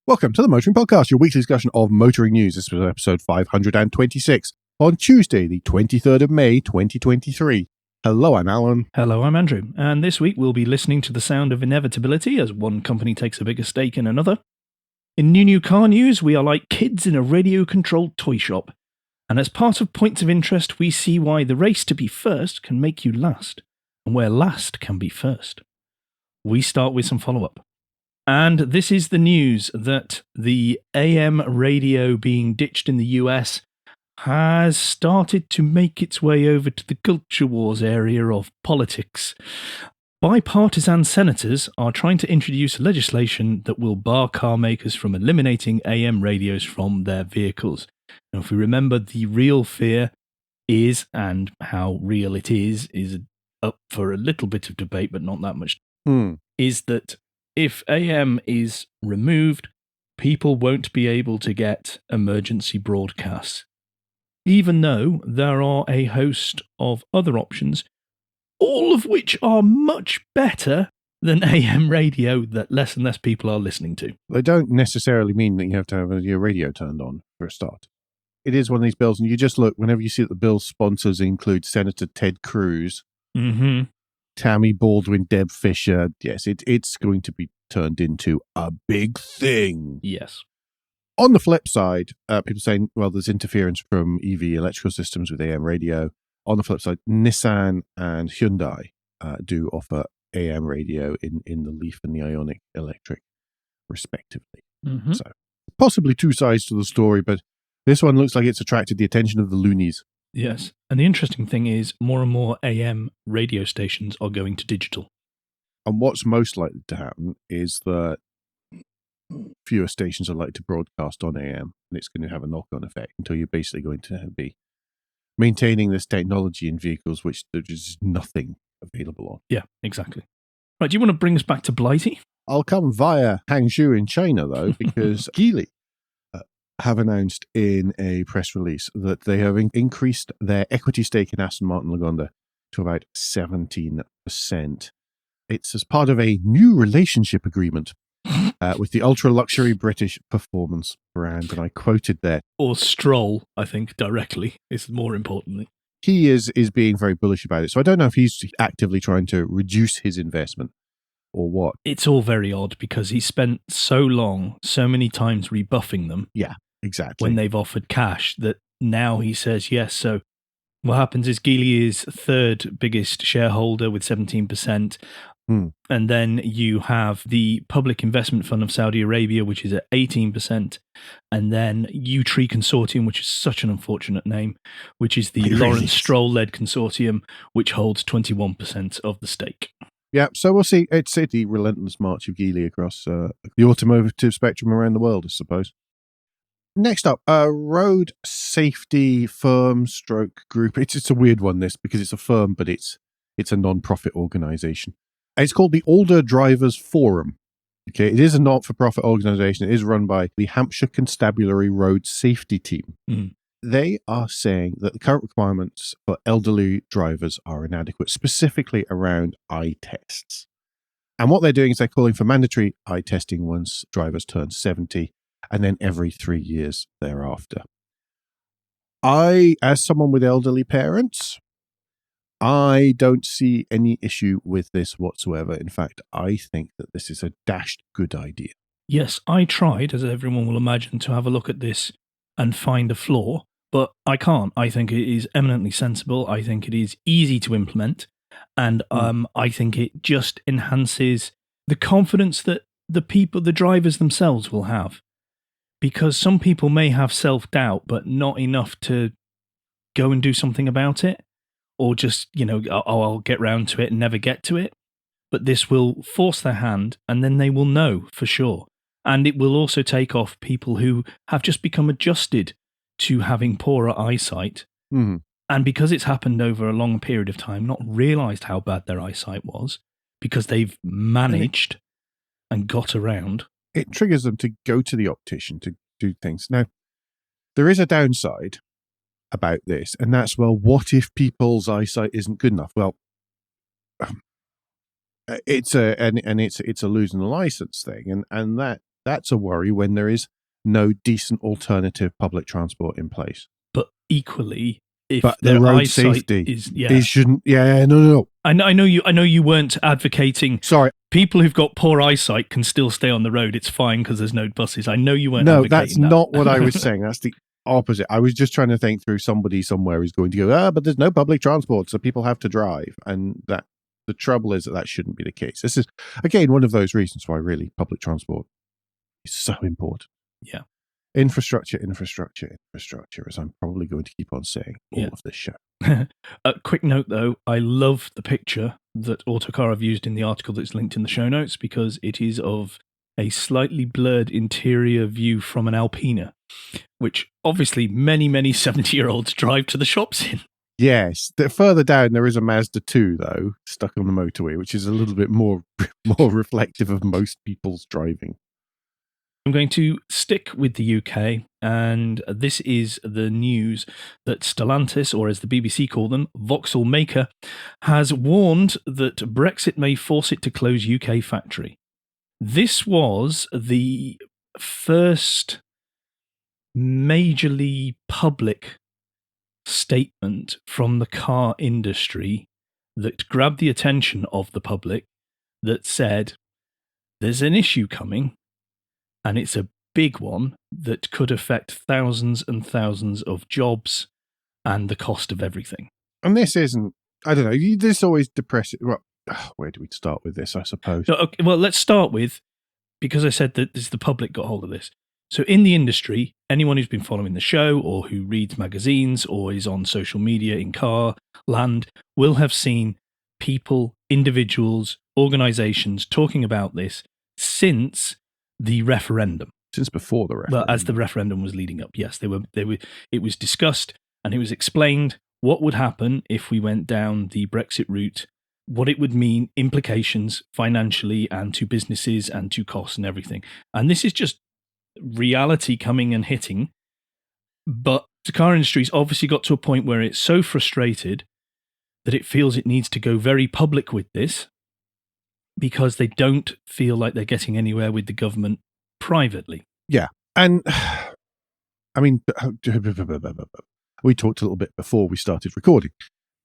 Welcome to the Motoring Podcast, your weekly discussion of motoring news. This was episode 526 on Tuesday, the 23rd of May, 2023. Hello, I'm Alan. Hello, I'm Andrew. And this week we'll be listening to the sound of inevitability as one company takes a bigger stake in another. In new car news, we are like kids in a radio-controlled toy shop. And as part of points of interest, we see why the race to be first can make you last, and where last can be first. We start with some follow-up. And this is the news that the AM radio being ditched in the US has started to make its way over to the culture wars area of politics. Bipartisan senators are trying to introduce legislation that will bar car makers from eliminating AM radios from their vehicles. Now, if we remember, the real fear is, and how real it is up for a little bit of debate, but not that much, is that if AM is removed, people won't be able to get emergency broadcasts, even though there are a host of other options, all of which are much better than AM radio that less and less people are listening to. They don't necessarily mean that you have to have your radio turned on for a start. It is one of these bills, and you just look, whenever you see that the bill's sponsors include Senator Ted Cruz, Tammy Baldwin, Deb Fisher, yes, it's going to be turned into a big thing. Yes. On the flip side, people saying, well, there's interference from EV electrical systems with AM radio. On the flip side, Nissan and Hyundai do offer AM radio in the Leaf and the Ioniq Electric, respectively. So, possibly two sides to the story, but this one looks like it's attracted the attention of the loonies. Yes. And the interesting thing is more and more AM radio stations are going to digital. And what's most likely to happen is that fewer stations are likely to broadcast on AM, and it's going to have a knock-on effect until you're basically going to be maintaining this technology in vehicles which there is nothing available on. Yeah, exactly. Right, do you want to bring us back to Blighty? I'll come via Hangzhou in China, though, because Geely have announced in a press release that they have increased their equity stake in Aston Martin Lagonda to about 17%. It's as part of a new relationship agreement with the ultra-luxury British performance brand, and I quoted there. Or Stroll, I think, directly, is more importantly. He is being very bullish about it, so I don't know if he's actively trying to reduce his investment or what. It's all very odd because he spent so long, so many times rebuffing them. Yeah, exactly. When they've offered cash, that now he says yes. So what happens is Geely is third biggest shareholder with 17%. And then you have the Public Investment Fund of Saudi Arabia, which is at 18%. And then U-Tree Consortium, which is such an unfortunate name, which is the Lawrence Stroll-led consortium, which holds 21% of the stake. Yeah, so we'll see. It's the relentless march of Geely across the automotive spectrum around the world, I suppose. Next up, a road safety firm stroke group. It's a weird one, this, because it's a firm, but it's a non-profit organization. It's called the Older Drivers Forum. Okay, it is a not-for-profit organization. It is run by the Hampshire Constabulary Road Safety Team. They are saying that the current requirements for elderly drivers are inadequate, specifically around eye tests. And what they're doing is they're calling for mandatory eye testing once drivers turn 70, and then every 3 years thereafter. As someone with elderly parents, I don't see any issue with this whatsoever. In fact, I think that this is a dashed good idea. Yes, I tried, as everyone will imagine, to have a look at this and find a flaw, but I can't. I think it is eminently sensible. I think it is easy to implement, and I think it just enhances the confidence that the drivers themselves will have. Because some people may have self-doubt, but not enough to go and do something about it. Or just, I'll get round to it and never get to it. But this will force their hand, and then they will know for sure. And it will also take off people who have just become adjusted to having poorer eyesight. And because it's happened over a long period of time, not realised how bad their eyesight was, because they've managed and got around. It triggers them to go to the optician to do things. Now, there is a downside about this, and that's, well, what if people's eyesight isn't good enough? Well, it's a losing the license thing, and that That's a worry when there is no decent alternative public transport in place. But equally, if But their the road eyesight safety is it shouldn't. Yeah, no. I know you weren't advocating. Sorry, People who've got poor eyesight can still stay on the road. It's fine because there's no buses. I know you weren't. no, advocating that's that. not what I was saying. That's the opposite. I was just trying to think through somebody somewhere is going to go, but there's no public transport, so people have to drive, and that the trouble is that shouldn't be the case. This is again one of those reasons why really public transport is so important. Yeah. Infrastructure, as I'm probably going to keep on saying all of this show. A quick note, though, I love the picture that Autocar have used in the article that's linked in the show notes because it is of a slightly blurred interior view from an Alpina, which obviously many 70-year-olds drive to the shops in. Yes. Further down, there is a Mazda 2, though, stuck on the motorway, which is a little bit more reflective of most people's driving. I'm going to stick with the UK, and this is the news that Stellantis, or as the BBC call them, Vauxhall Maker, has warned that Brexit may force it to close UK factory. This was the first majorly public statement from the car industry that grabbed the attention of the public that said, there's an issue coming. And it's a big one that could affect thousands and thousands of jobs and the cost of everything. And this isn't, I don't know, this always depresses. Well, where do we start with this, I suppose? So, okay, well, let's start with, because I said that the public got hold of this. So in the industry, anyone who's been following the show or who reads magazines or is on social media in car land will have seen people, individuals, organizations talking about this since the referendum. Since before the referendum. Well, as the referendum was leading up, yes, they were. It was discussed and it was explained what would happen if we went down the Brexit route, what it would mean, implications financially and to businesses and to costs and everything. And this is just reality coming and hitting. But the car industry's obviously got to a point where it's so frustrated that it feels it needs to go very public with this, because they don't feel like they're getting anywhere with the government privately. Yeah. And I mean, we talked a little bit before we started recording.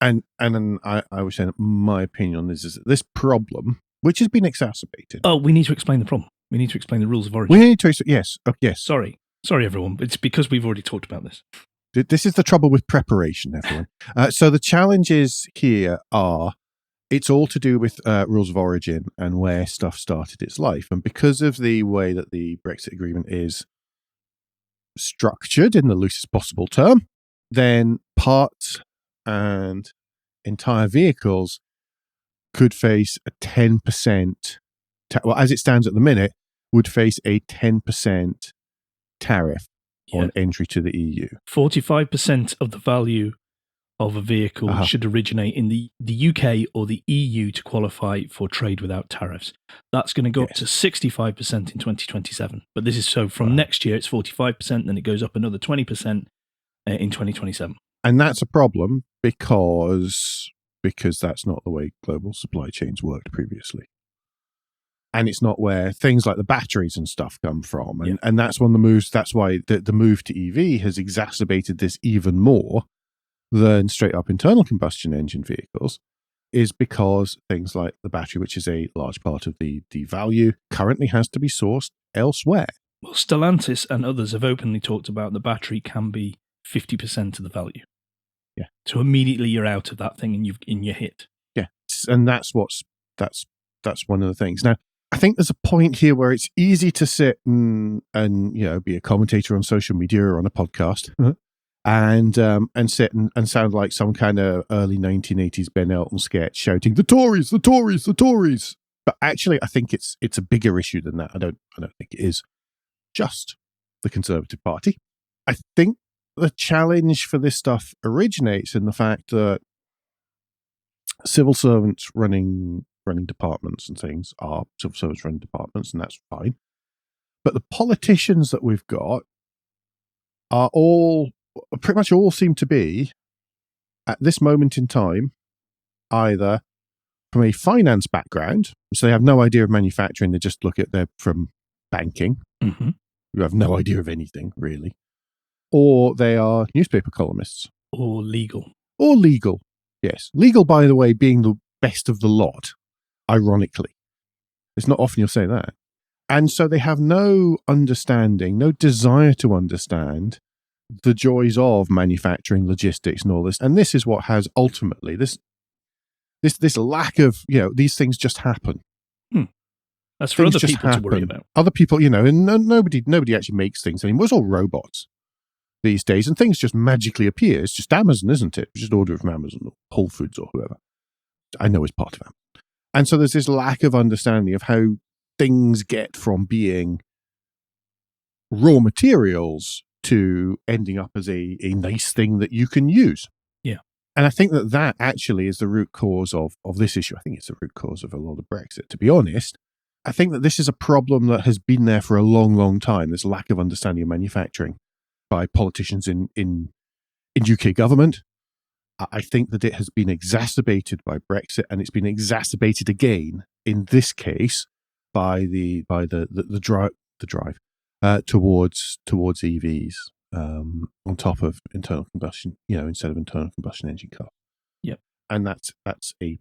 And I was saying that my opinion on this is that this problem, which has been exacerbated. Oh, we need to explain the problem. We need to explain the rules of origin. We need to, yes. Yes. Sorry, everyone. It's because we've already talked about this. This is the trouble with preparation, everyone. So the challenges here are, it's all to do with rules of origin and where stuff started its life. And because of the way that the Brexit agreement is structured in the loosest possible term, then parts and entire vehicles could face a 10%, well, as it stands at the minute, would face a 10% tariff on entry to the EU. 45% of the value of a vehicle should originate in the UK or the EU to qualify for trade without tariffs. That's going to go up to 65% in 2027. But this is so from next year, it's 45%, then it goes up another 20% in 2027. And that's a problem because that's not the way global supply chains worked previously. And it's not where things like the batteries and stuff come from. And that's one of the moves. That's why the move to EV has exacerbated this even more than straight up internal combustion engine vehicles, is because things like the battery, which is a large part of the value, currently has to be sourced elsewhere. Well, Stellantis and others have openly talked about the battery can be 50% of the value. Yeah. So immediately you're out of that thing and you're hit. Yeah. And that's one of the things. Now, I think there's a point here where it's easy to sit and be a commentator on social media or on a podcast. And sit and sound like some kind of early 1980s Ben Elton sketch shouting, "The Tories, the Tories, the Tories." But actually, I think it's a bigger issue than that. I don't think it is just the Conservative Party. I think the challenge for this stuff originates in the fact that civil servants running departments and things are civil servants running departments, and that's fine. But the politicians that we've got are pretty much all seem to be, at this moment in time, either from a finance background, so they have no idea of manufacturing, they just look at they're from banking, Mm-hmm. who have no idea of anything, really. Or they are newspaper columnists. Or legal. Or legal. Yes. Legal, by the way, being the best of the lot, ironically. It's not often you'll say that. And so they have no understanding, no desire to understand the joys of manufacturing, logistics, and all this. And this is what has ultimately this lack of, these things just happen. That's for other people to worry about. Other people, and nobody actually makes things anymore. It's all robots these days, and things just magically appear. It's just Amazon, isn't it? Just order it from Amazon or Whole Foods or whoever. I know it's part of Amazon. And so there's this lack of understanding of how things get from being raw materials to ending up as a nice thing that you can use. Yeah. And I think that actually is the root cause of this issue. I think it's the root cause of a lot of Brexit, to be honest. I think that this is a problem that has been there for a long, long time, this lack of understanding of manufacturing by politicians in UK government. I think that it has been exacerbated by Brexit, and it's been exacerbated again in this case by the drive towards EVs on top of internal combustion, instead of internal combustion engine cars. Yep. And that's a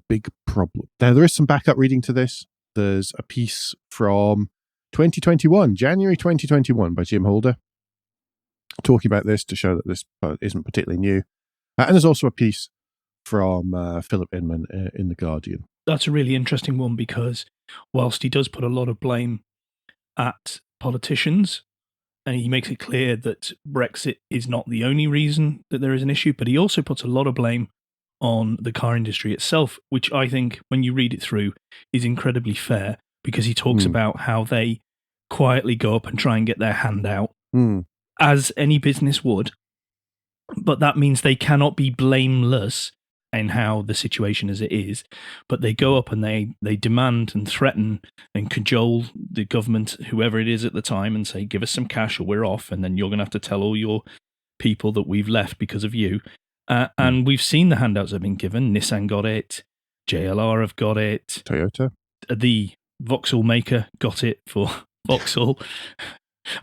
big problem. Now, there is some backup reading to this. There's a piece from January 2021 by Jim Holder talking about this to show that this isn't particularly new. And there's also a piece from Philip Inman in The Guardian. That's a really interesting one because whilst he does put a lot of blame at politicians, and he makes it clear that Brexit is not the only reason that there is an issue, but he also puts a lot of blame on the car industry itself, which I think, when you read it through, is incredibly fair because he talks about how they quietly go up and try and get their hand out, as any business would. But that means they cannot be blameless in how the situation as it is. But they go up and they demand and threaten and cajole the government, whoever it is at the time, and say, give us some cash or we're off. And then you're going to have to tell all your people that we've left because of you. And we've seen the handouts that have been given. Nissan got it. JLR have got it. Toyota. The Vauxhall maker got it for Vauxhall.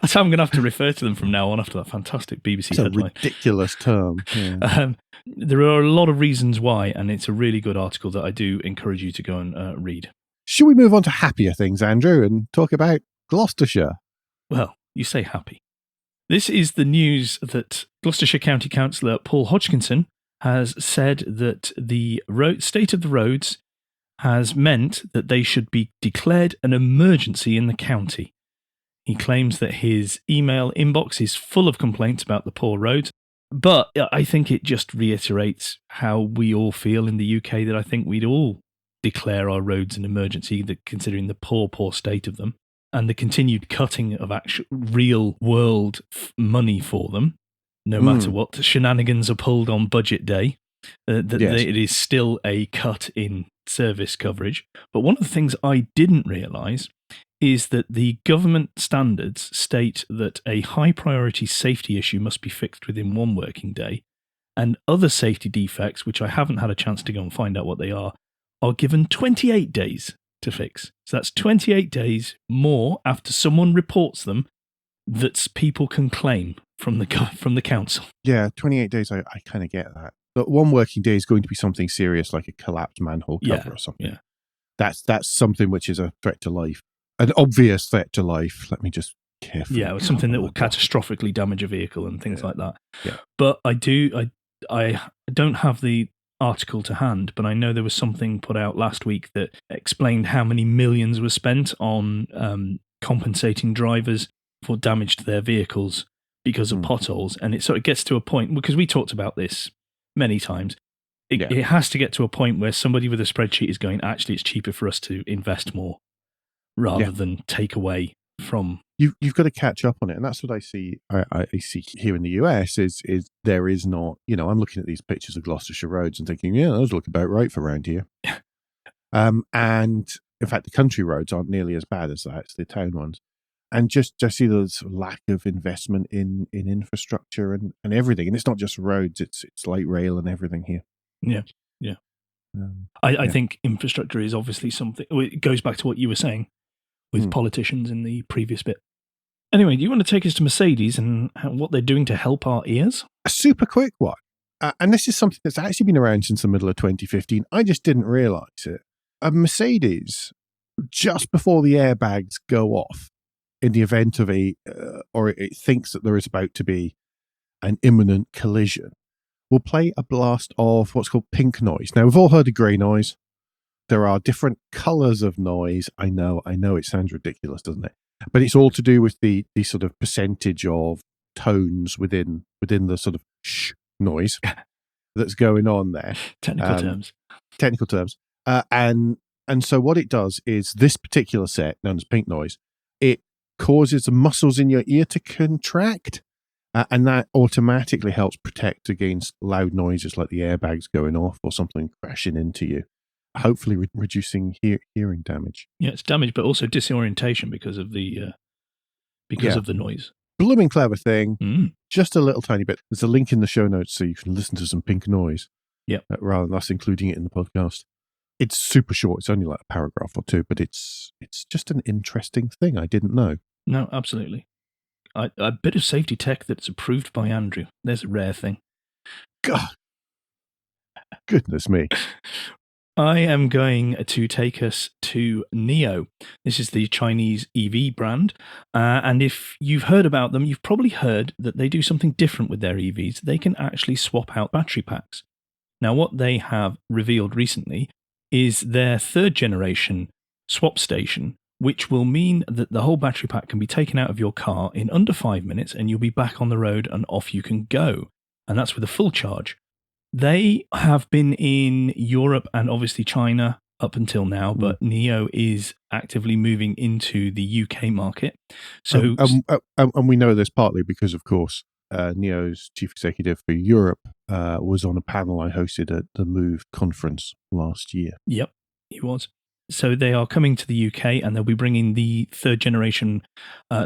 That's how I'm going to have to refer to them from now on after that fantastic BBC headline. It's a ridiculous term. Yeah. There are a lot of reasons why, and it's a really good article that I do encourage you to go and read. Should we move on to happier things, Andrew, and talk about Gloucestershire? Well, you say happy. This is the news that Gloucestershire County Councillor Paul Hodgkinson has said that the state of the roads has meant that they should be declared an emergency in the county. He claims that his email inbox is full of complaints about the poor roads, but I think it just reiterates how we all feel in the UK, that I think we'd all declare our roads an emergency, considering the poor state of them and the continued cutting of actual real world money for them, no matter what shenanigans are pulled on budget day, it is still a cut in service coverage. But one of the things I didn't realise is that the government standards state that a high priority safety issue must be fixed within 1 working day, and other safety defects, which I haven't had a chance to go and find out what they are given 28 days to fix. So that's 28 days more after someone reports them that people can claim from the council. Yeah, 28 days, I kind of get that. But 1 working day is going to be something serious, like a collapsed manhole cover or something. Yeah. That's something which is a threat to life. An obvious threat to life. Let me just carefully. Yeah, something that will catastrophically damage a vehicle and things like that. Yeah. But I don't have the article to hand, but I know there was something put out last week that explained how many millions were spent on compensating drivers for damage to their vehicles because of potholes. And it sort of gets to a point, because we talked about this many times, it has to get to a point where somebody with a spreadsheet is going, actually, it's cheaper for us to invest more rather than take away from. You've got to catch up on it, and that's what I see. I see here in the US is there is not. I'm looking at these pictures of Gloucestershire roads and thinking, those look about right for around here. And in fact, the country roads aren't nearly as bad as that. It's the town ones, and just see the sort of lack of investment in infrastructure and everything. And it's not just roads; it's light rail and everything here. Yeah. I think infrastructure is obviously something. It goes back to what you were saying. with politicians in the previous bit. Anyway, do you want to take us to Mercedes and what they're doing to help our ears? A super quick one. And this is something that's actually been around since the middle of 2015. I just didn't realize it. A Mercedes, just before the airbags go off, in the event of or it thinks that there is about to be an imminent collision, will play a blast of what's called pink noise. Now, we've all heard of grey noise. There are different colours of noise. I know it sounds ridiculous, doesn't it? But it's all to do with the sort of percentage of tones within the sort of shh noise that's going on there. Technical terms. And so what it does is this particular set, known as pink noise, it causes the muscles in your ear to contract. And that automatically helps protect against loud noises like the airbags going off or something crashing into you, hopefully reducing hearing damage. Yeah, it's damage, but also disorientation because of the noise. Blooming clever thing. Just a little tiny bit. There's a link in the show notes so you can listen to some pink noise. Yeah, rather than us including it in the podcast. It's super short. It's only like a paragraph or two, but it's just an interesting thing I didn't know. No, absolutely. A bit of safety tech that's approved by Andrew. There's a rare thing. God. Goodness me. I am going to take us to NIO. This is the Chinese EV brand. And if you've heard about them, you've probably heard that they do something different with their EVs. They can actually swap out battery packs. Now, what they have revealed recently is their third generation swap station, which will mean that the whole battery pack can be taken out of your car in under 5 minutes and you'll be back on the road and off you can go. And that's with a full charge. They have been in Europe and obviously China up until now, but NIO is actively moving into the UK market. So, and we know this partly because, of course, NIO's chief executive for Europe was on a panel I hosted at the Move conference last year. Yep, he was. So they are coming to the UK and they'll be bringing the third generation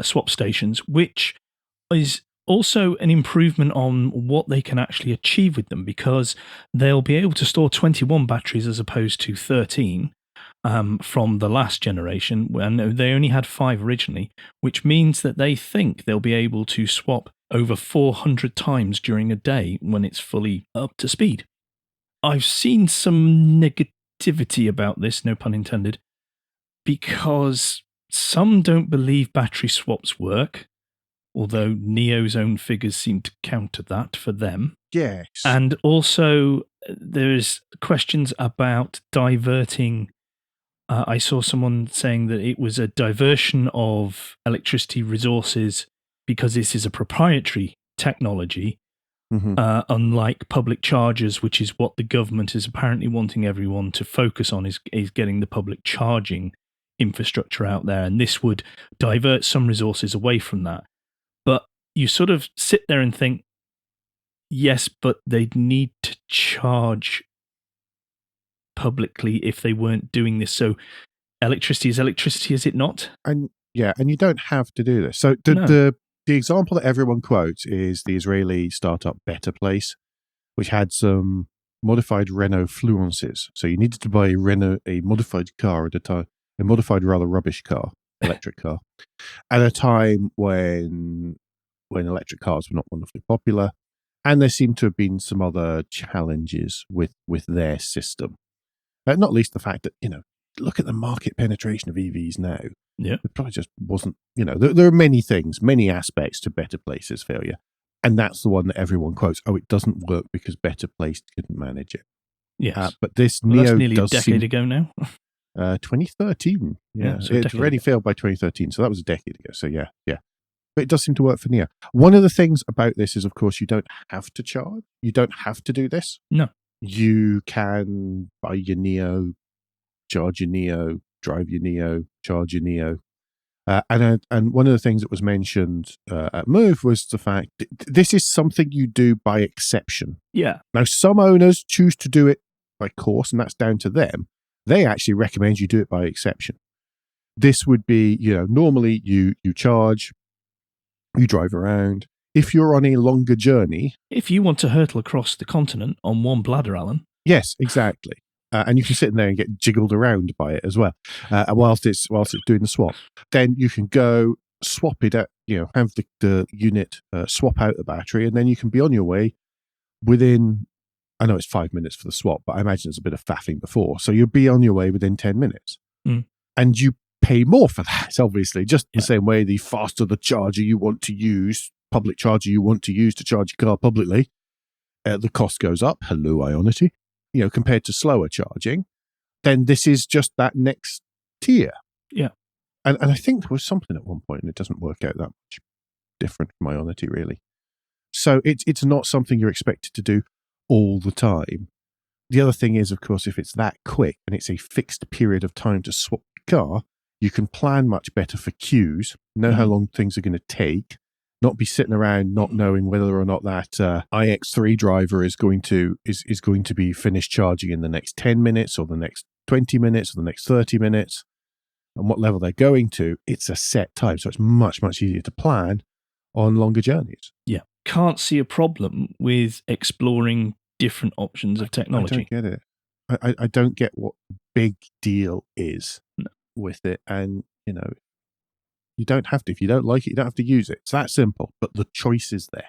swap stations, which is also an improvement on what they can actually achieve with them because they'll be able to store 21 batteries as opposed to 13 from the last generation. And they only had 5 originally, which means that they think they'll be able to swap over 400 times during a day when it's fully up to speed. I've seen some negativity about this, no pun intended, because some don't believe battery swaps work, although NIO's own figures seem to counter that for them. Yes. And also there's questions about diverting. I saw someone saying that it was a diversion of electricity resources because this is a proprietary technology. Unlike public chargers, which is what the government is apparently wanting everyone to focus on, is getting the public charging infrastructure out there. And this would divert some resources away from that. But you sort of sit there and think, yes, but they'd need to charge publicly if they weren't doing this. So electricity is electricity, is it not? And you don't have to do this. So the example that everyone quotes is the Israeli startup Better Place, which had some modified Renault Fluences. So you needed to buy a modified car at a time, a modified rather rubbish car, electric car, at a time when electric cars were not wonderfully popular, and there seemed to have been some other challenges with their system. Not least the fact that look at the market penetration of EVs now. Yeah, it probably just wasn't. There are many things, many aspects to Better Place's failure, and that's the one that everyone quotes. Oh, it doesn't work because Better Place couldn't manage it. Yes, but this NIO that's nearly does a decade ago now. 2013. Yeah, so it already failed by 2013, so that was a decade ago. So yeah. But it does seem to work for NIO. One of the things about this is, of course, you don't have to charge. You don't have to do this. No. You can buy your NIO, charge your NIO, drive your NIO, charge your NIO. And one of the things that was mentioned at Move was the fact that this is something you do by exception. Yeah. Now, some owners choose to do it by course, and that's down to them. They actually recommend you do it by exception. This would be, normally you charge, you drive around. If you're on a longer journey... If you want to hurtle across the continent on one bladder, Alan. Yes, exactly. and you can sit in there and get jiggled around by it as well, whilst it's doing the swap. Then you can go swap it out, have the unit swap out the battery, and then you can be on your way within, I know it's 5 minutes for the swap, but I imagine it's a bit of faffing before. So you'll be on your way within 10 minutes. And you pay more for that, obviously, just the same way the faster the charger you want to use, public charger you want to use to charge your car publicly, the cost goes up. Hello, Ionity. Compared to slower charging, then this is just that next tier. Yeah. And I think there was something at one point, and it doesn't work out that much different from Ionity, really. So it's not something you're expected to do all the time. The other thing is, of course, if it's that quick and it's a fixed period of time to swap the car, you can plan much better for queues, know how long things are going to take, not be sitting around not knowing whether or not that iX3 driver is going to be finished charging in the next 10 minutes or the next 20 minutes or the next 30 minutes, and what level they're going to. It's a set time, so it's much, much easier to plan on longer journeys. Yeah. Can't see a problem with exploring different options of technology. I don't get it. I don't get what the big deal is with it, and you don't have to. If you don't like it, you don't have to use it. It's that simple, but the choice is there.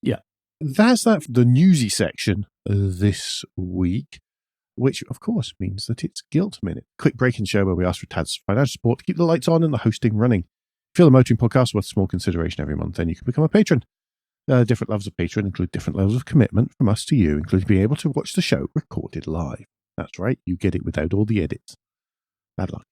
Yeah. That's that for the newsy section this week, which, of course, means that it's Guilt Minute. Quick break in the show where we ask for Tad's financial support to keep the lights on and the hosting running. If you feel the motoring podcast worth small consideration every month, then you can become a patron. Different levels of patron include different levels of commitment from us to you, including being able to watch the show recorded live. That's right, you get it without all the edits. Bad luck.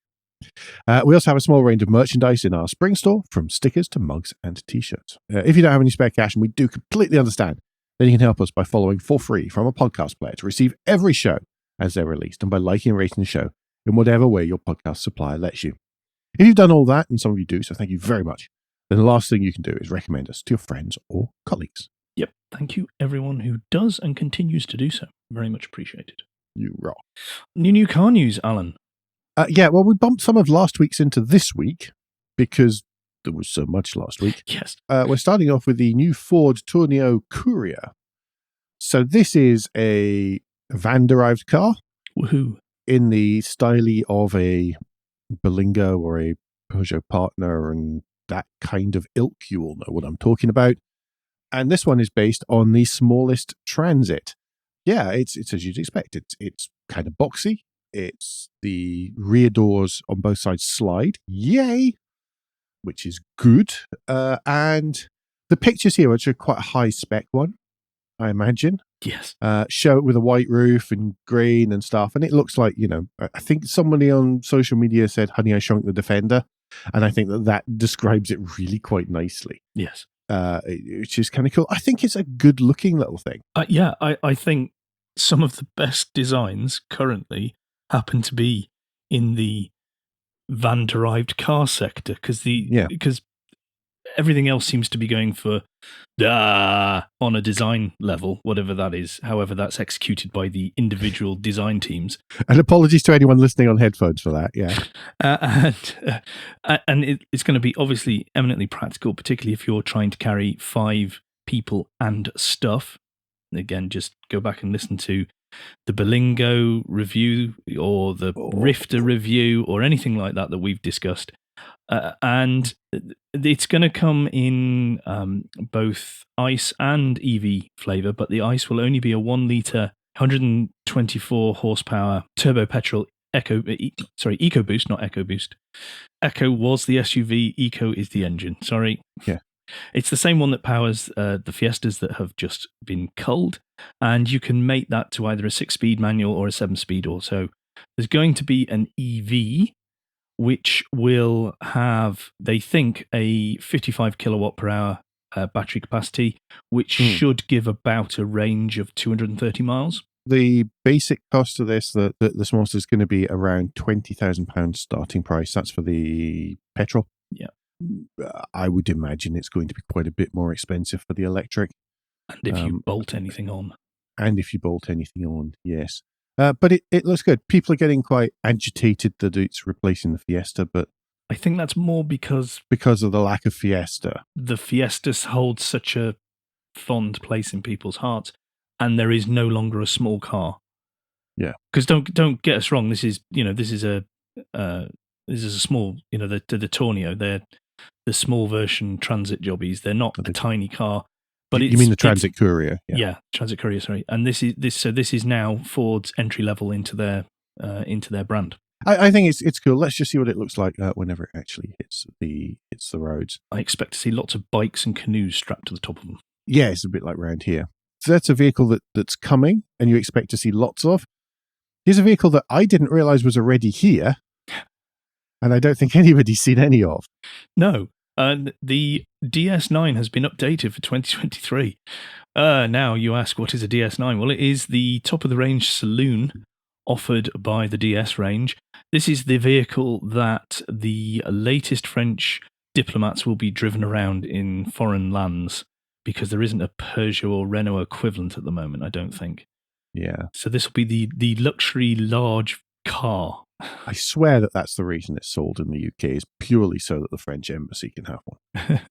We also have a small range of merchandise in our spring store, from stickers to mugs and t-shirts. If you don't have any spare cash, and we do completely understand, then you can help us by following for free from a podcast player to receive every show as they're released, and by liking and rating the show in whatever way your podcast supplier lets you. If you've done all that, and some of you do, so thank you very much, then the last thing you can do is recommend us to your friends or colleagues. Yep. Thank you, everyone who does and continues to do so. Very much appreciated. You rock. New car news, Alan. Well, we bumped some of last week's into this week because there was so much last week. Yes. We're starting off with the new Ford Tourneo Courier. So this is a van-derived car. Woohoo. In the style of a Berlingo or a Peugeot Partner and that kind of ilk. You all know what I'm talking about. And this one is based on the smallest Transit. Yeah, it's as you'd expect. It's kind of boxy. It's the rear doors on both sides slide. Yay! Which is good. And the pictures here, which are quite a high spec one, I imagine. Yes. Show it with a white roof and green and stuff. And it looks like, I think somebody on social media said, Honey, I Shrunk the Defender. And I think that describes it really quite nicely. Yes. Which is kind of cool. I think it's a good looking little thing. I think some of the best designs currently happen to be in the van-derived car sector because everything else seems to be going for on a design level, whatever that is, however that's executed by the individual design teams. And apologies to anyone listening on headphones for that, yeah. And it's going to be obviously eminently practical, particularly if you're trying to carry 5 people and stuff. Again, just go back and listen to the Berlingo review or the Rifter review or anything like that we've discussed. And it's going to come in both ICE and EV flavour, but the ICE will only be a 1 litre, 124 horsepower turbo petrol EcoBoost, not EcoBoost. Echo was the SUV, Eco is the engine. Sorry. Yeah. It's the same one that powers the Fiestas that have just been culled, and you can mate that to either a 6-speed manual or a 7-speed auto. There's going to be an EV, which will have, they think, a 55 kilowatt per hour battery capacity, which should give about a range of 230 miles. The basic cost of this, the smallest, is going to be around £20,000 starting price. That's for the petrol. Yeah. I would imagine it's going to be quite a bit more expensive for the electric. And if you bolt anything on. Yes. But it looks good. People are getting quite agitated that it's replacing the Fiesta, but I think that's more because of the lack of Fiesta. The Fiesta holds such a fond place in people's hearts, and there is no longer a small car. Yeah. Because don't get us wrong. This is a small, the Tourneo. They're the small version transit jobbies. They're not a tiny car. But you mean the Transit Courier? Yeah, Transit Courier. Sorry, and this is now Ford's entry level into their brand. I think it's cool. Let's just see what it looks like whenever it actually hits the roads. I expect to see lots of bikes and canoes strapped to the top of them. Yeah, it's a bit like around here. So that's a vehicle that's coming, and you expect to see lots of. Here's a vehicle that I didn't realize was already here, and I don't think anybody's seen any of. No. The DS9 has been updated for 2023. Now you ask, what is a DS9? Well, it is the top-of-the-range saloon offered by the DS range. This is the vehicle that the latest French diplomats will be driven around in foreign lands, because there isn't a Peugeot or Renault equivalent at the moment, I don't think. Yeah. So this will be the luxury large car. I swear that's the reason it's sold in the UK, is purely so that the French embassy can have one.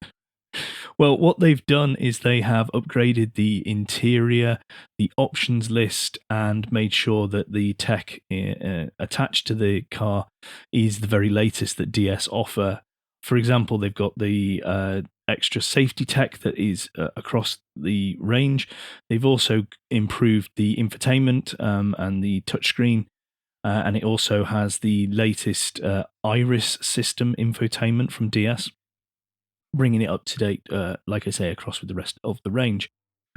Well, what they've done is they have upgraded the interior, the options list, and made sure that the tech attached to the car is the very latest that DS offer. For example, they've got the extra safety tech that is across the range. They've also improved the infotainment and the touchscreen. And it also has the latest Iris system infotainment from DS, bringing it up to date, like I say, across with the rest of the range.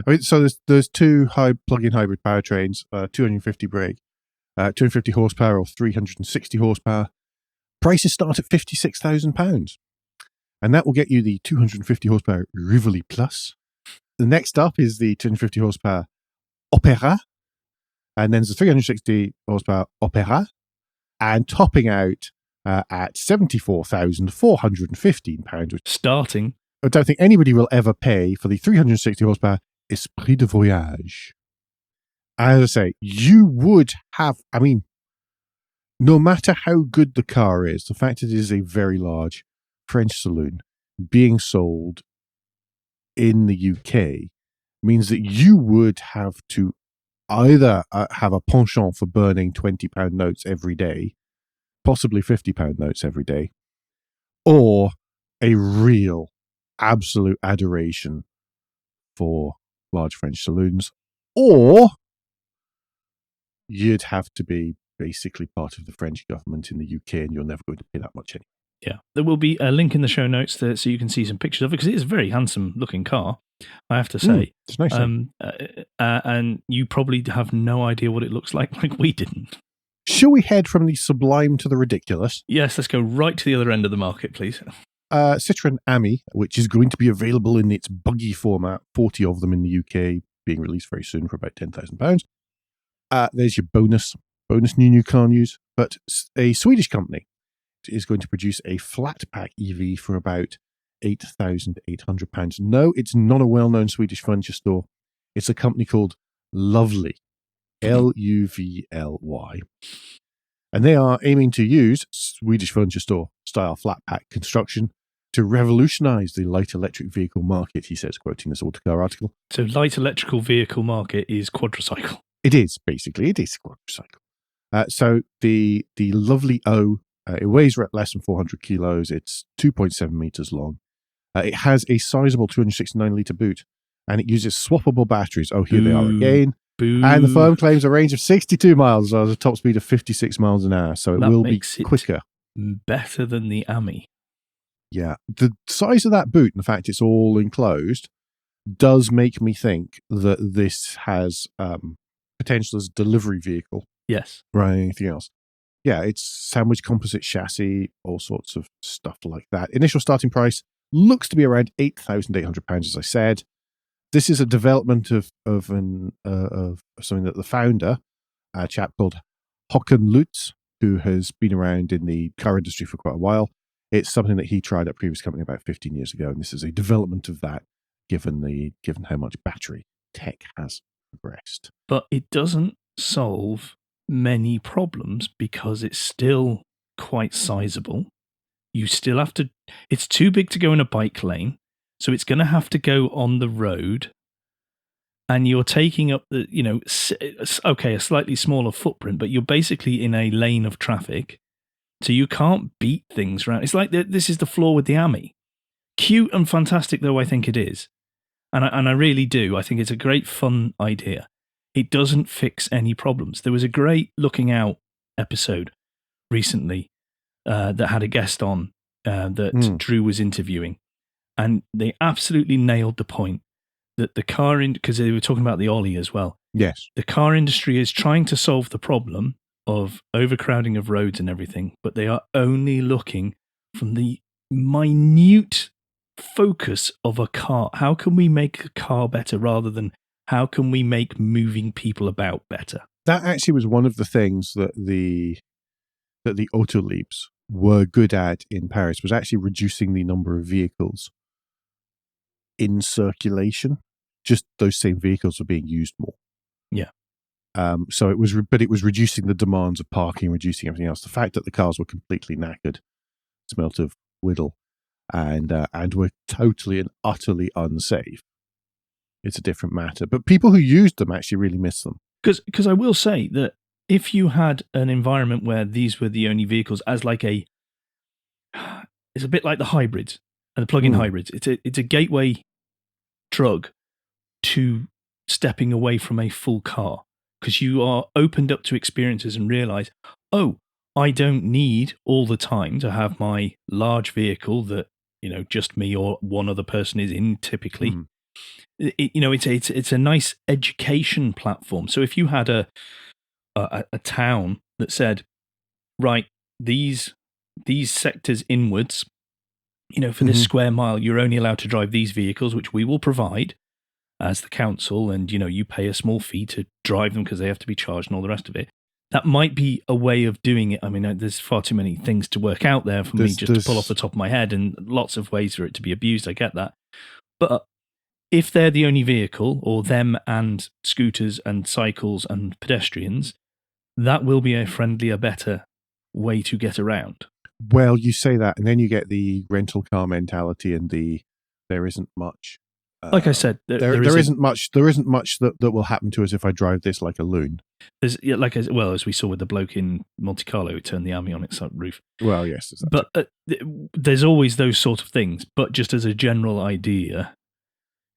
I mean, so there's two plug-in hybrid powertrains, 250 brake, 250 horsepower or 360 horsepower. Prices start at £56,000, and that will get you the 250 horsepower Rivoli Plus. The next up is the 250 horsepower Opera. And then there's a 360 horsepower Opera, and topping out at £74,415. Starting. I don't think anybody will ever pay for the 360 horsepower Esprit de Voyage. As I say, you would have, I mean, no matter how good the car is, the fact that it is a very large French saloon being sold in the UK means that you would have to either have a penchant for burning £20 notes every day, possibly £50 notes every day, or a real absolute adoration for large French saloons, or you'd have to be basically part of the French government in the UK, and you're never going to pay that much anyway. Yeah, there will be a link in the show notes so you can see some pictures of it, because it is a very handsome looking car, I have to say. It's nice. And you probably have no idea what it looks like we didn't. Shall we head from the sublime to the ridiculous? Yes, let's go right to the other end of the market, please. Citroën Ami, which is going to be available in its buggy format, 40 of them in the UK, being released very soon for about £10,000. There's your bonus new car news. But a Swedish company is going to produce a flat pack EV for about £8,800. No, it's not a well-known Swedish furniture store. It's a company called Lovely, Luvly. And they are aiming to use Swedish furniture store style flat pack construction to revolutionize the light electric vehicle market, he says, quoting this Autocar article. So light electrical vehicle market is quadricycle. It is, basically. It is quadricycle. So the Lovely O, it weighs less than 400 kilos. It's 2.7 meters long. It has a sizable 269-litre boot, and it uses swappable batteries. Oh, here they are again. Boo. And the firm claims a range of 62 miles as a top speed of 56 miles an hour, so it will be quicker. Better than the Ami. Yeah. The size of that boot and the fact it's all enclosed does make me think that this has potential as a delivery vehicle. Yes. Rather than anything else. Yeah, it's sandwich composite chassis, all sorts of stuff like that. Initial starting price looks to be around £8,800, as I said. This is a development of something that the founder, a chap called Håkan Lutz, who has been around in the car industry for quite a while. It's something that he tried at a previous company about 15 years ago, and this is a development of that, given how much battery tech has progressed. But it doesn't solve many problems because it's still quite sizable. You still have to. It's too big to go in a bike lane, so it's going to have to go on the road. and you're taking up the, a slightly smaller footprint, but you're basically in a lane of traffic, so you can't beat things around. It's like this is the flaw with the AMI. Cute and fantastic though I think it is, and I really do. I think it's a great fun idea. It doesn't fix any problems. There was a great Looking Out episode recently that had a guest on that Drew was interviewing, and they absolutely nailed the point that the car, because they were talking about the Ollie as well. Yes. The car industry is trying to solve the problem of overcrowding of roads and everything, but they are only looking from the minute focus of a car. How can we make a car better rather than how can we make moving people about better? That actually was one of the things that the Autolibs were good at in Paris, was actually reducing the number of vehicles in circulation. Just those same vehicles were being used more. Yeah. So it was reducing the demands of parking, reducing everything else. The fact that the cars were completely knackered, smelt of whittle, and were totally and utterly unsafe, it's a different matter. But people who used them actually really miss them. Because I will say that if you had an environment where these were the only vehicles, as like it's a bit like the hybrids and the plug-in hybrids. It's a gateway drug to stepping away from a full car, because you are opened up to experiences and realize, oh, I don't need all the time to have my large vehicle that, just me or one other person is in typically. It's a nice education platform. So if you had a town that said, right, these sectors inwards, for this square mile, you're only allowed to drive these vehicles, which we will provide as the council, and you pay a small fee to drive them because they have to be charged and all the rest of it. That might be a way of doing it. I mean, there's far too many things to work out there for me just to pull off the top of my head, and lots of ways for it to be abused. I get that. But if they're the only vehicle, or them and scooters and cycles and pedestrians, that will be a friendlier, better way to get around. Well, you say that, and then you get the rental car mentality, and there isn't much. Like I said, there isn't much that will happen to us if I drive this like a loon. As we saw with the bloke in Monte Carlo who turned the AMI on its roof. Well, yes. But there's always those sort of things. But just as a general idea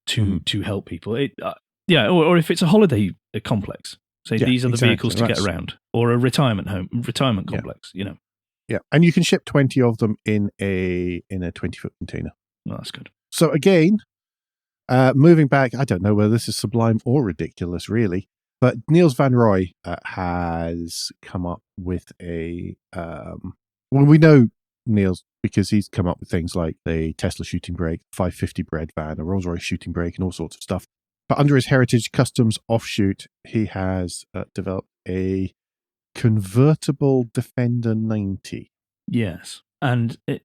to help people, or if it's a holiday complex, say these are the vehicles to get around, or a retirement complex, Yeah, and you can ship 20 of them in a 20-foot container. Well, that's good. So again, moving back, I don't know whether this is sublime or ridiculous, really, but Niels van Rooij has come up with a... well, we know Niels because he's come up with things like the Tesla shooting brake, 550 bread van, a Rolls-Royce shooting brake, and all sorts of stuff. But under his Heritage Customs offshoot, he has developed a convertible Defender 90. Yes, and it...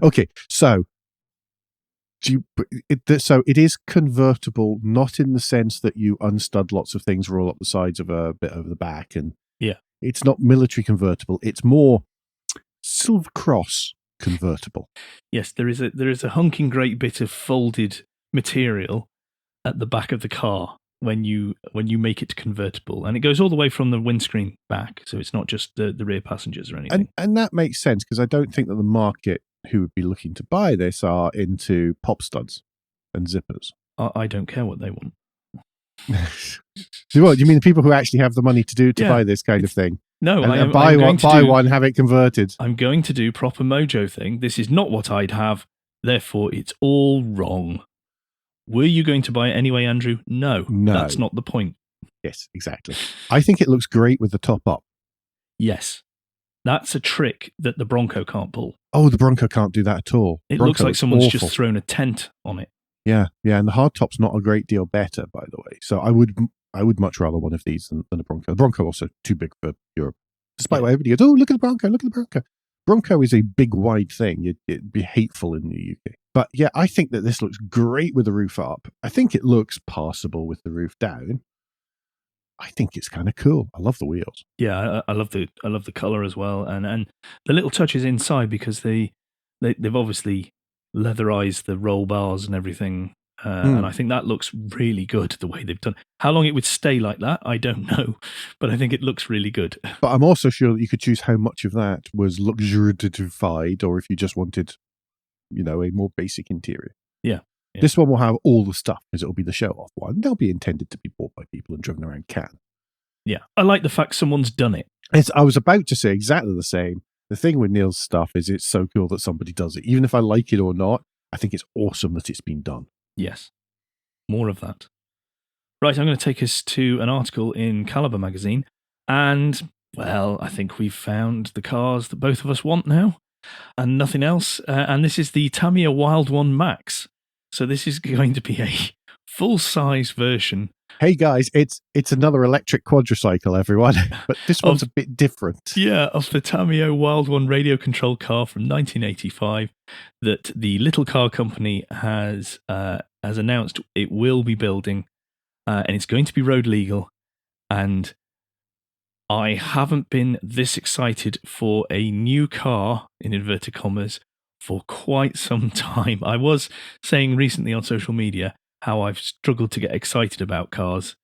Okay, so it is convertible, not in the sense that you unstud lots of things, roll up the sides of a bit over the back, and it's not military convertible. It's more Silver Cross convertible. Yes, there is a hunking great bit of folded material at the back of the car when you make it convertible, and it goes all the way from the windscreen back, so it's not just the rear passengers or anything. And that makes sense, because I don't think that the market who would be looking to buy this are into pop studs and zippers. I don't care what they want. What, you mean the people who actually have the money to buy this kind of thing? No, buy one, have it converted. I'm going to do proper Mojo thing. This is not what I'd have, therefore it's all wrong. Were you going to buy it anyway, Andrew? No, that's not the point. Yes, exactly. I think it looks great with the top up. Yes. That's a trick that the Bronco can't pull. Oh, the Bronco can't do that at all. It looks like someone's just thrown a tent on it. Yeah, and the hardtop's not a great deal better, by the way. So I would much rather one of these than a Bronco. The Bronco also too big for Europe. Despite what everybody goes, oh, look at the Bronco, look at the Bronco. Bronco is a big, wide thing. It'd be hateful in the UK. But yeah, I think that this looks great with the roof up. I think it looks passable with the roof down. I think it's kind of cool. I love the wheels. Yeah, I love the color as well, and the little touches inside, because they've obviously leatherized the roll bars and everything And I think that looks really good the way they've done. How long it would stay like that, I don't know, but I think it looks really good. But I'm also sure that you could choose how much of that was luxurified, or if you just wanted, a more basic interior. Yeah. This one will have all the stuff because it'll be the show-off one. They'll be intended to be bought by people and driven around Cannes. Yeah. I like the fact someone's done it. I was about to say exactly the same. The thing with Neil's stuff is it's so cool that somebody does it. Even if I like it or not, I think it's awesome that it's been done. Yes. More of that. Right, I'm going to take us to an article in Caliber magazine. And, well, I think we've found the cars that both of us want now and nothing else. And this is the Tamiya Wild One Max. So this is going to be a full-size version. Hey guys, it's another electric quadricycle, everyone. But this one's a bit different. Yeah, of the Tourneo Wild One radio control car from 1985 that the Little Car Company has announced it will be building, and it's going to be road legal. And I haven't been this excited for a new car, in inverted commas, for quite some time. I was saying recently on social media how I've struggled to get excited about cars,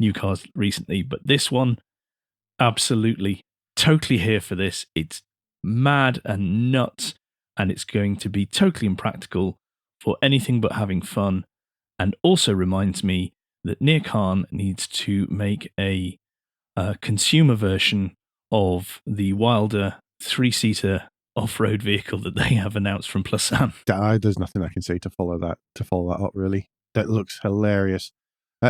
new cars recently, but this one, absolutely, totally here for this. It's mad and nuts, and it's going to be totally impractical for anything but having fun, and also reminds me that Near-Khan needs to make a consumer version of the Wilder 3-seater off-road vehicle that they have announced from Plasan. There's nothing I can say to follow that up, really. That looks hilarious.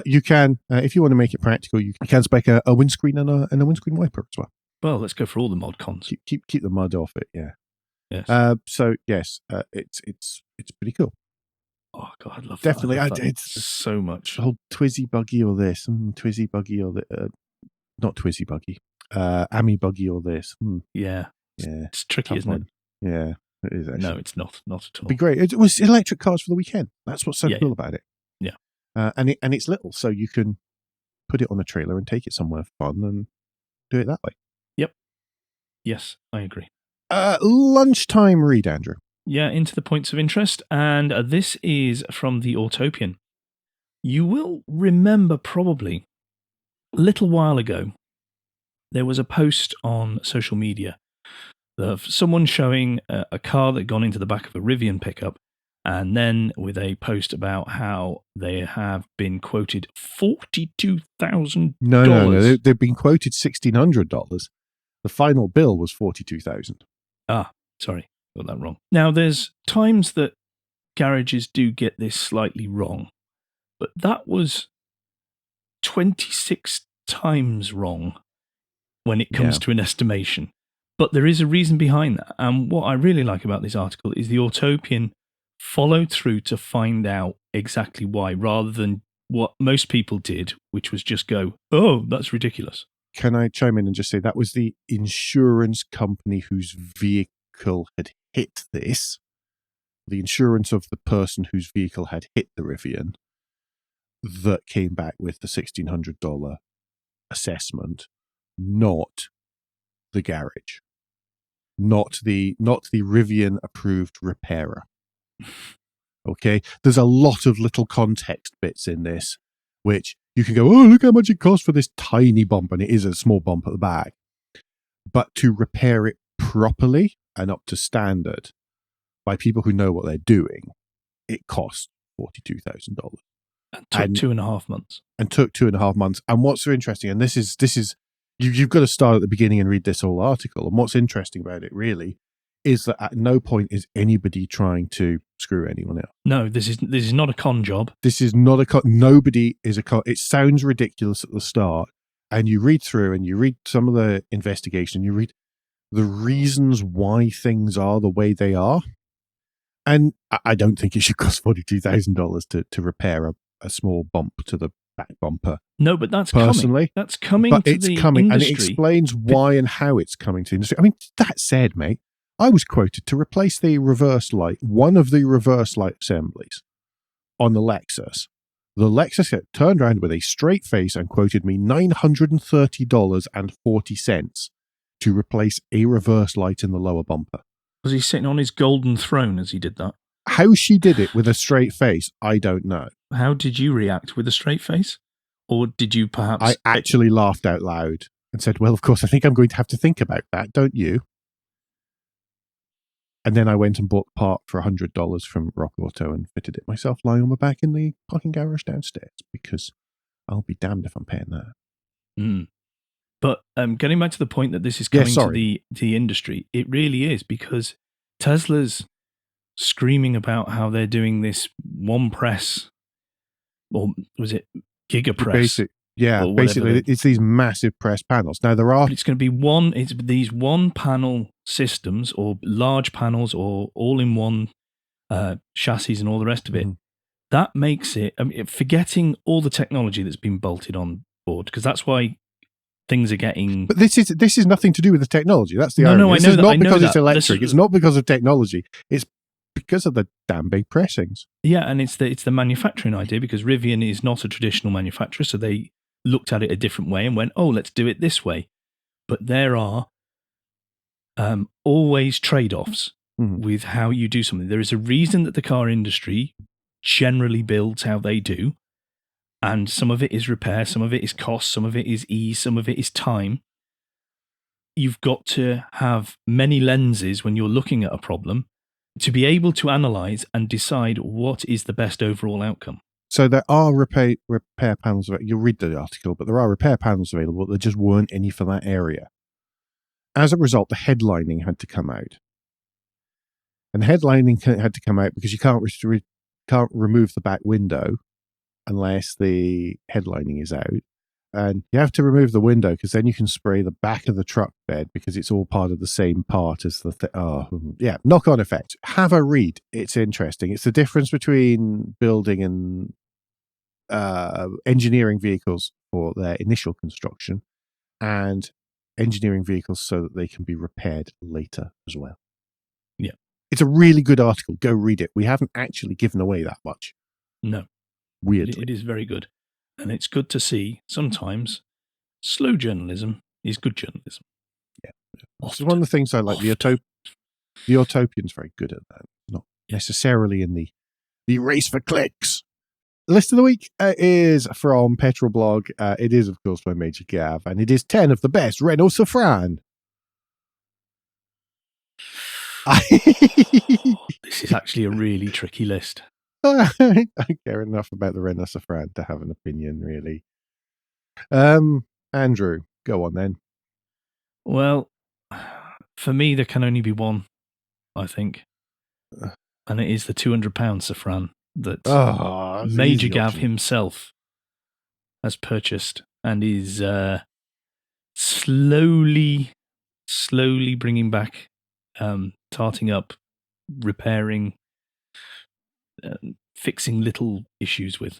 You can, if you want to make it practical, you can spec a windscreen and a windscreen wiper as well. Well, let's go for all the mod cons. Keep the mud off it, yeah. Yes. So yes, it's pretty cool. Oh God, I love definitely. that. It's so much. The whole Twizzy buggy or this, Twizzy buggy or the not Twizzy buggy, Ami buggy or this. Yeah. It's tricky, isn't it? Yeah, it is actually. No, it's not at all. It'd be great. It was electric cars for the weekend. That's what's so cool about it. Yeah. And it's little, so you can put it on a trailer and take it somewhere fun and do it that way. Yep. Yes, I agree. Lunchtime read, Andrew. Yeah, into the points of interest, and this is from the Autopian. You will remember probably a little while ago, there was a post on social media of someone showing a car that had gone into the back of a Rivian pickup, and then with a post about how they have been quoted $42,000. No. They've been quoted $1,600. The final bill was $42,000. Ah, sorry, got that wrong. Now, there's times that garages do get this slightly wrong, but that was 26 times wrong when it comes to an estimation. But there is a reason behind that. And what I really like about this article is the Autopian followed through to find out exactly why, rather than what most people did, which was just go, oh, that's ridiculous. Can I chime in and just say that was the insurance company whose vehicle had hit this, the insurance of the person whose vehicle had hit the Rivian, that came back with the $1,600 assessment, not the garage, not the Rivian approved repairer. Okay, there's a lot of little context bits in this, which you can go, oh, look how much it costs for this tiny bump, and it is a small bump at the back. But to repair it properly and up to standard by people who know what they're doing, it costs $42,000. And took 2.5 months. And took 2.5 months. And what's so interesting, and this is you've got to start at the beginning and read this whole article. And what's interesting about it really is that at no point is anybody trying to screw anyone else. No, this is not a con job. This is not a con. Nobody is a con. It sounds ridiculous at the start, and you read through and you read some of the investigation, you read the reasons why things are the way they are. And I don't think it should cost $42,000 to repair a small bump to the back bumper. No, but that's personally coming. That's coming but to it's the coming, industry. and it explains why and how it's coming to the industry. I mean, that said, mate, I was quoted to replace the reverse light, one of the reverse light assemblies on the Lexus. The Lexus turned around with a straight face and quoted me $930.40 to replace a reverse light in the lower bumper. Was he sitting on his golden throne as he did that? How she did it with a straight face, I don't know. How did you react? With a straight face? Or did you perhaps... I actually laughed out loud and said, well, of course, I think I'm going to have to think about that, don't you? And then I went and bought the part for $100 from Rock Auto and fitted it myself, lying on my back in the parking garage downstairs, because I'll be damned if I'm paying that. Mm. But getting back to the point that this is coming to the industry, it really is, because Tesla's screaming about how they're doing this one press, or was it gigapress? Basically, it's these massive press panels. Now there are. But it's going to be it's these one panel systems, or large panels, or all in one chassis and all the rest of it. That makes it, forgetting all the technology that's been bolted on board, because that's why things are getting. But this is nothing to do with the technology. That's the irony. No, I know this is that. not because it's electric. It's not because of technology. It's because of the damn big pressings. Yeah, and it's the manufacturing idea, because Rivian is not a traditional manufacturer, so they looked at it a different way and went, oh, let's do it this way. But there are always trade-offs with how you do something. There is a reason that the car industry generally builds how they do, and some of it is repair, some of it is cost, some of it is ease, some of it is time. You've got to have many lenses when you're looking at a problem to be able to analyze and decide what is the best overall outcome. So there are repair panels. You'll read the article, but there are repair panels available. There just weren't any for that area. As a result, the headlining had to come out. And the headlining had to come out because you can't remove the back window unless the headlining is out. And you have to remove the window because then you can spray the back of the truck bed, because it's all part of the same part as the knock-on effect. Have a read. It's interesting. It's the difference between building and engineering vehicles for their initial construction and engineering vehicles so that they can be repaired later as well. Yeah. It's a really good article. Go read it. We haven't actually given away that much. No. Weirdly. It is very good. And it's good to see sometimes slow journalism is good journalism. Yeah. It's one of the things I like. The Utopian's very good at that. Not necessarily in the race for clicks. The list of the week is from Petrolblog. It is, of course, by Major Gav, and it is 10 of the best Renault Safran. This is actually a really tricky list. I don't care enough about the Renault Safran to have an opinion, really. Andrew, go on then. Well, for me, there can only be one, I think. And it is the £200 Safran that Major Gav himself has purchased and is slowly bringing back, tarting up, repairing, fixing little issues with.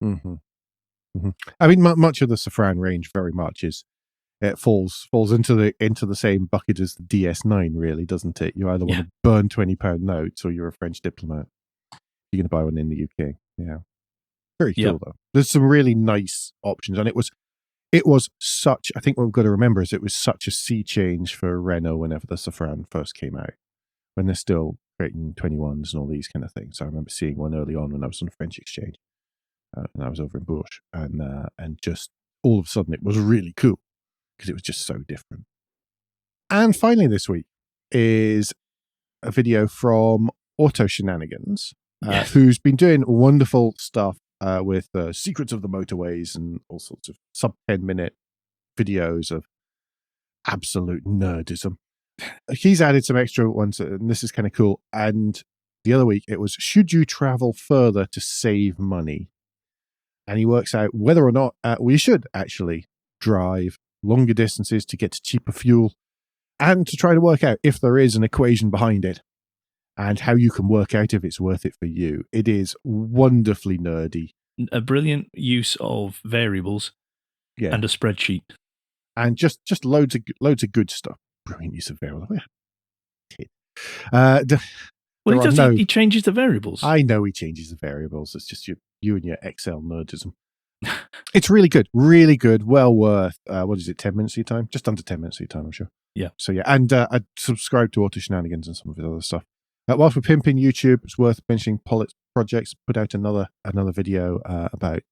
I mean, much of the Safran range very much is it falls into the same bucket as the DS9, really, doesn't it? You either want to burn £20 notes or you're a French diplomat. You're going to buy one in the UK. Yeah. Very cool, though. There's some really nice options. And it was such, I think what we've got to remember is it was such a sea change for Renault whenever the Safran first came out, when they're still creating 21s and all these kind of things. I remember seeing one early on when I was on French exchange. And I was over in Bourges. And just all of a sudden it was really cool because it was just so different. And finally this week is a video from Auto Shenanigans, who's been doing wonderful stuff with Secrets of the Motorways and all sorts of sub 10-minute videos of absolute nerdism. He's added some extra ones, and this is kind of cool. And the other week it was, should you travel further to save money? And he works out whether or not we should actually drive longer distances to get to cheaper fuel, and to try to work out if there is an equation behind it and how you can work out if it's worth it for you. It is wonderfully nerdy. A brilliant use of variables and a spreadsheet. And just loads of good stuff. Brilliant use of variables. He changes the variables. I know he changes the variables. It's just you and your Excel nerdism. It's really good. Really good. Well worth, 10 minutes of your time? Just under 10 minutes of your time, I'm sure. Yeah. So, yeah. And I subscribe to Auto Shenanigans and some of his other stuff. Whilst we're pimping YouTube, it's worth mentioning Pollitt Projects put out another video about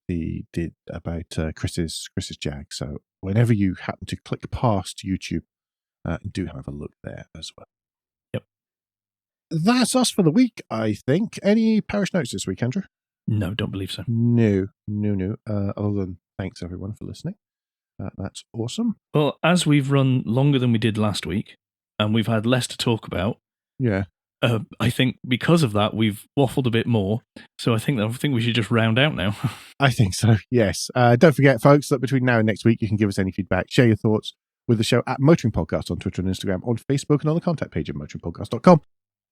Chris's Jag. So whenever you happen to click past YouTube, do have a look there as well. Yep. That's us for the week, I think. Any parish notes this week, Andrew? No, don't believe so. No. Other than thanks everyone for listening. That's awesome. Well, as we've run longer than we did last week, and we've had less to talk about, yeah, I think because of that, we've waffled a bit more. So I think we should just round out now. I think so, yes. Don't forget, folks, that between now and next week, you can give us any feedback, share your thoughts with the show at Motoring Podcast on Twitter and Instagram, on Facebook, and on the contact page at motoringpodcast.com,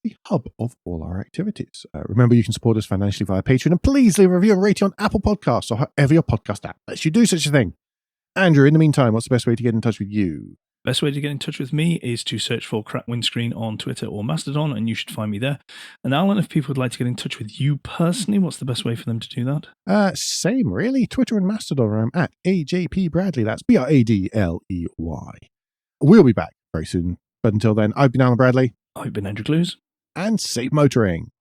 the hub of all our activities. Remember, you can support us financially via Patreon, and please leave a review and rating on Apple Podcasts or however your podcast app lets you do such a thing. Andrew, in the meantime, what's the best way to get in touch with you? Best way to get in touch with me is to search for Crack Windscreen on Twitter or Mastodon, and you should find me there. And Alan, if people would like to get in touch with you personally, what's the best way for them to do that? Same, really. Twitter and Mastodon, I'm at AJP Bradley. That's Bradley. We'll be back very soon. But until then, I've been Alan Bradley. I've been Andrew Clues. And safe motoring.